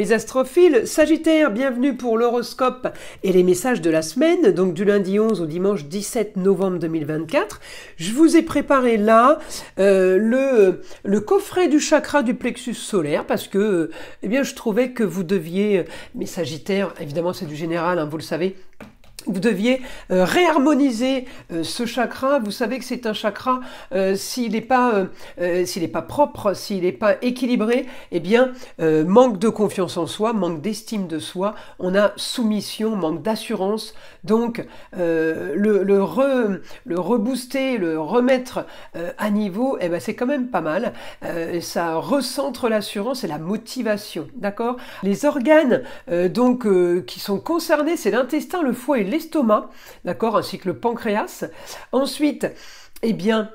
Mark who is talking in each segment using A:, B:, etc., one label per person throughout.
A: Mes astrophiles, Sagittaire, bienvenue pour l'horoscope et les messages de la semaine, donc du lundi 11 au dimanche 17 novembre 2024. Je vous ai préparé là le coffret du chakra du plexus solaire parce que eh bien, je trouvais que vous deviez, mes Sagittaires, évidemment c'est du général, hein, vous le savez, vous deviez réharmoniser ce chakra. Vous savez que c'est un chakra, s'il n'est pas propre, s'il n'est pas équilibré, eh bien, manque de confiance en soi, manque d'estime de soi, on a soumission, manque d'assurance. Donc, le rebooster, le remettre à niveau, eh ben, c'est quand même pas mal. Ça recentre l'assurance et la motivation, d'accord? Les organes qui sont concernés, c'est l'intestin, le foie et l'estomac, d'accord, ainsi que le pancréas. Ensuite, eh bien,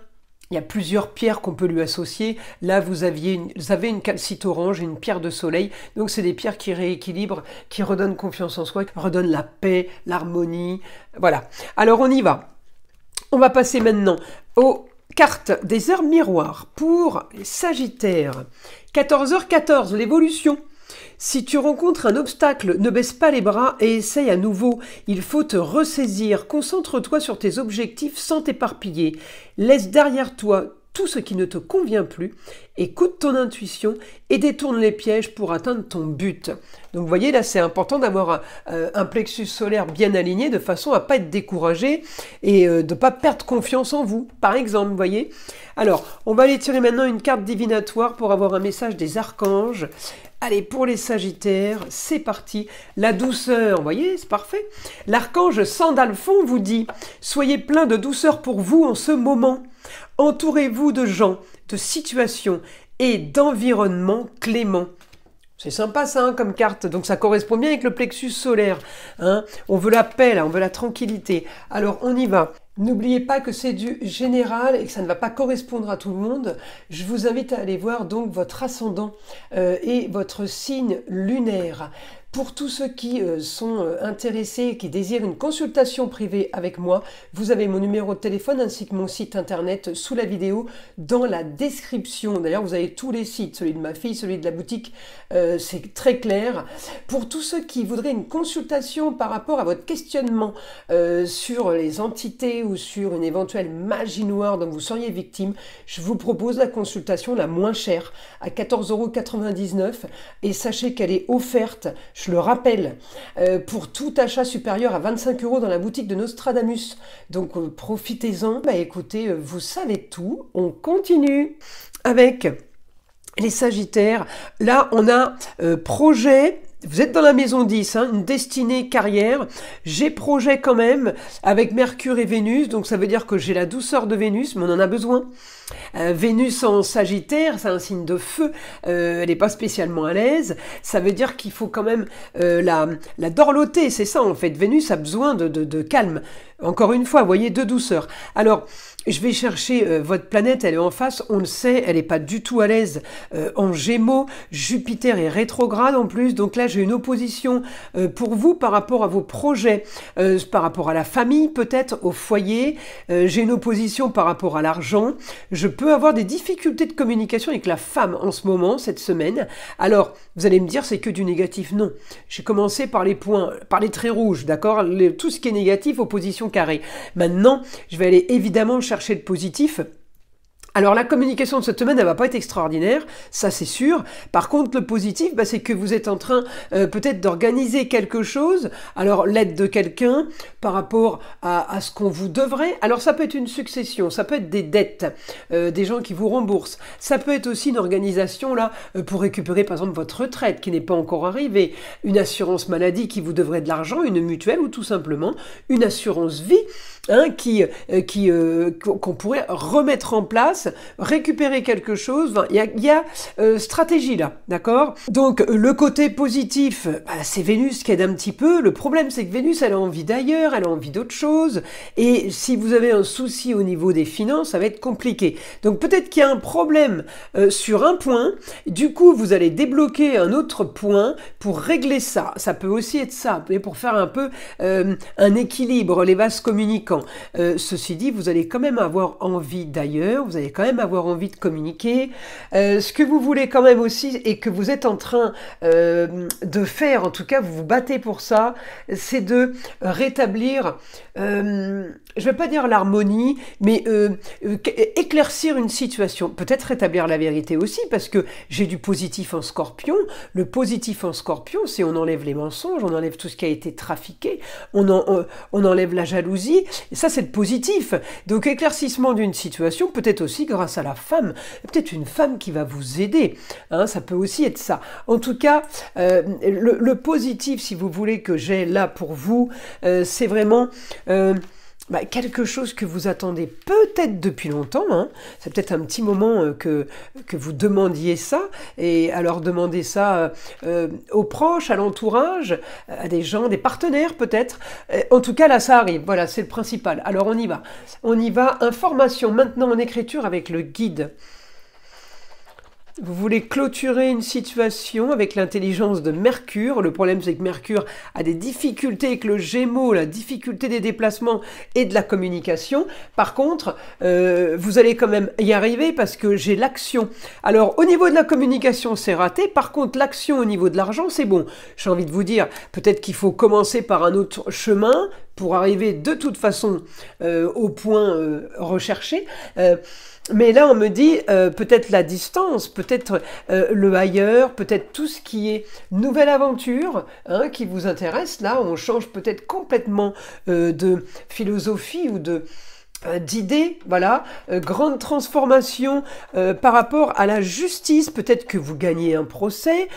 A: il y a plusieurs pierres qu'on peut lui associer. Là, vous avez une calcite orange, une pierre de soleil. Donc, c'est des pierres qui rééquilibrent, qui redonnent confiance en soi, qui redonnent la paix, l'harmonie. Voilà. Alors, on y va. On va passer maintenant aux cartes des heures miroirs pour les Sagittaires. 14h14, l'évolution. Si tu rencontres un obstacle, ne baisse pas les bras et essaye à nouveau. Il faut te ressaisir. Concentre-toi sur tes objectifs sans t'éparpiller. Laisse derrière toi tout ce qui ne te convient plus. Écoute ton intuition et détourne les pièges pour atteindre ton but. Donc vous voyez, là c'est important d'avoir un plexus solaire bien aligné de façon à ne pas être découragé et de ne pas perdre confiance en vous, par exemple, vous voyez. Alors, on va aller tirer maintenant une carte divinatoire pour avoir un message des archanges. Allez, pour les Sagittaires, c'est parti. La douceur, vous voyez, c'est parfait. L'archange Sandalphon vous dit « Soyez plein de douceur pour vous en ce moment. Entourez-vous de gens, de situations et d'environnements cléments. » C'est sympa ça, hein, comme carte, donc ça correspond bien avec le plexus solaire. Hein. On veut la paix, là, on veut la tranquillité. Alors, on y va. N'oubliez pas que c'est du général et que ça ne va pas correspondre à tout le monde. Je vous invite à aller voir donc votre ascendant et votre signe lunaire. Pour tous ceux qui sont intéressés, qui désirent une consultation privée avec moi, vous avez mon numéro de téléphone ainsi que mon site internet sous la vidéo dans la description. D'ailleurs, vous avez tous les sites, celui de ma fille, celui de la boutique, c'est très clair. Pour tous ceux qui voudraient une consultation par rapport à votre questionnement sur les entités ou sur une éventuelle magie noire dont vous seriez victime, je vous propose la consultation la moins chère à 14,99 € et sachez qu'elle est offerte, je le rappelle, pour tout achat supérieur à 25 € dans la boutique de Nostradamus. Donc profitez-en. Bah, écoutez, vous savez tout. On continue avec les Sagittaires. Là, on a projet. Vous êtes dans la maison 10, hein, une destinée carrière. J'ai projet quand même avec Mercure et Vénus, donc ça veut dire que j'ai la douceur de Vénus, mais on en a besoin. Vénus en Sagittaire, c'est un signe de feu, elle n'est pas spécialement à l'aise. Ça veut dire qu'il faut quand même la dorloter, c'est ça en fait. Vénus a besoin de calme. Encore une fois, vous voyez, de douceur. Alors, je vais chercher votre planète, elle est en face, on le sait, elle n'est pas du tout à l'aise en Gémeaux. Jupiter est rétrograde en plus, donc là j'ai une opposition pour vous par rapport à vos projets, par rapport à la famille peut-être, au foyer. J'ai une opposition par rapport à l'argent. Je peux avoir des difficultés de communication avec la femme en ce moment, cette semaine. Alors, vous allez me dire, c'est que du négatif. Non, j'ai commencé par les points, par les traits rouges, d'accord? Tout ce qui est négatif, opposition carrée. Maintenant, je vais aller évidemment chercher le positif. Alors la communication de cette semaine, elle va pas être extraordinaire, ça c'est sûr. Par contre, le positif, bah, c'est que vous êtes en train peut-être d'organiser quelque chose. Alors l'aide de quelqu'un par rapport à ce qu'on vous devrait. Alors ça peut être une succession, ça peut être des dettes, des gens qui vous remboursent. Ça peut être aussi une organisation là pour récupérer par exemple votre retraite qui n'est pas encore arrivée, une assurance maladie qui vous devrait de l'argent, une mutuelle ou tout simplement une assurance vie. Hein, qu'on pourrait remettre en place, récupérer quelque chose. Enfin, il y a stratégie là, d'accord? Donc le côté positif, bah, c'est Vénus qui aide un petit peu. Le problème, c'est que Vénus, elle a envie d'ailleurs, elle a envie d'autre chose. Et si vous avez un souci au niveau des finances, ça va être compliqué. Donc peut-être qu'il y a un problème sur un point. Du coup, vous allez débloquer un autre point pour régler ça. Ça peut aussi être ça, pour faire un peu un équilibre, les vases communicants. conséquent. Ceci dit, vous allez quand même avoir envie d'ailleurs, vous allez quand même avoir envie de communiquer. Ce que vous voulez quand même aussi, et que vous êtes en train de faire, en tout cas vous vous battez pour ça, c'est de rétablir, je ne vais pas dire l'harmonie, mais éclaircir une situation, peut-être rétablir la vérité aussi, parce que j'ai du positif en Scorpion. Le positif en Scorpion, c'est on enlève les mensonges, on enlève tout ce qui a été trafiqué, on enlève la jalousie, et ça c'est le positif. Donc éclaircissement d'une situation, peut-être aussi grâce à la femme, peut-être une femme qui va vous aider, hein, ça peut aussi être ça. En tout cas, le positif, si vous voulez, que j'ai là pour vous, c'est vraiment quelque chose que vous attendez peut-être depuis longtemps, hein. C'est peut-être un petit moment que vous demandiez ça, et alors demandez ça aux proches, à l'entourage, à des gens, des partenaires peut-être. En tout cas, là, ça arrive, voilà, c'est le principal. Alors on y va. On y va, information maintenant en écriture avec le guide. Vous voulez clôturer une situation avec l'intelligence de Mercure. Le problème, c'est que Mercure a des difficultés avec le Gémeaux, la difficulté des déplacements et de la communication. Par contre, vous allez quand même y arriver parce que j'ai l'action. Alors, au niveau de la communication, c'est raté. Par contre, l'action au niveau de l'argent, c'est bon. J'ai envie de vous dire, peut-être qu'il faut commencer par un autre chemin pour arriver de toute façon au point recherché. Mais là, on me dit peut-être la distance, peut-être le ailleurs, peut-être tout ce qui est nouvelle aventure hein, qui vous intéresse. Là, on change peut-être complètement de philosophie ou d'idées, voilà, grande transformation par rapport à la justice, peut-être que vous gagnez un procès,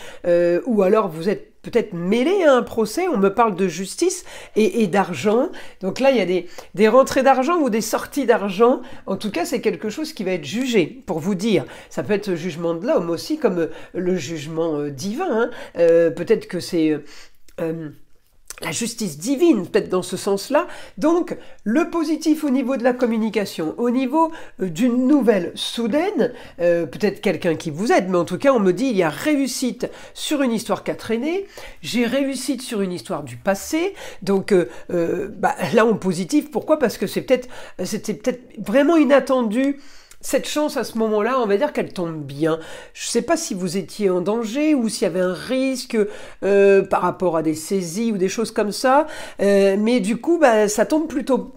A: ou alors vous êtes peut-être mêlé à un procès, on me parle de justice et d'argent, donc là il y a des rentrées d'argent ou des sorties d'argent, en tout cas c'est quelque chose qui va être jugé, pour vous dire, ça peut être le jugement de l'homme aussi, comme le jugement divin, hein. Peut-être que c'est la justice divine, peut-être dans ce sens-là. Donc, le positif au niveau de la communication, au niveau d'une nouvelle soudaine, peut-être quelqu'un qui vous aide, mais en tout cas, on me dit, il y a réussite sur une histoire qui a traîné, j'ai réussite sur une histoire du passé, donc là, en positif, pourquoi? Parce que c'était peut-être vraiment inattendu. Cette chance, à ce moment-là, on va dire qu'elle tombe bien. Je ne sais pas si vous étiez en danger ou s'il y avait un risque par rapport à des saisies ou des choses comme ça. Mais du coup, ça tombe plutôt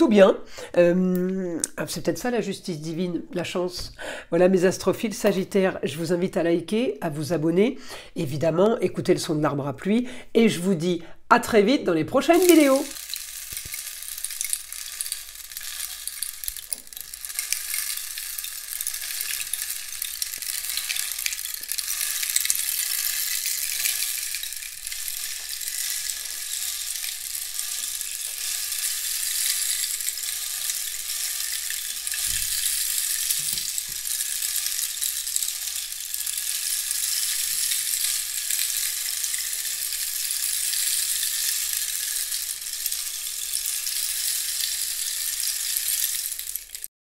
A: bien. C'est peut-être ça la justice divine, la chance. Voilà mes astrophiles Sagittaires, je vous invite à liker, à vous abonner. Évidemment, écoutez le son de l'arbre à pluie. Et je vous dis à très vite dans les prochaines vidéos.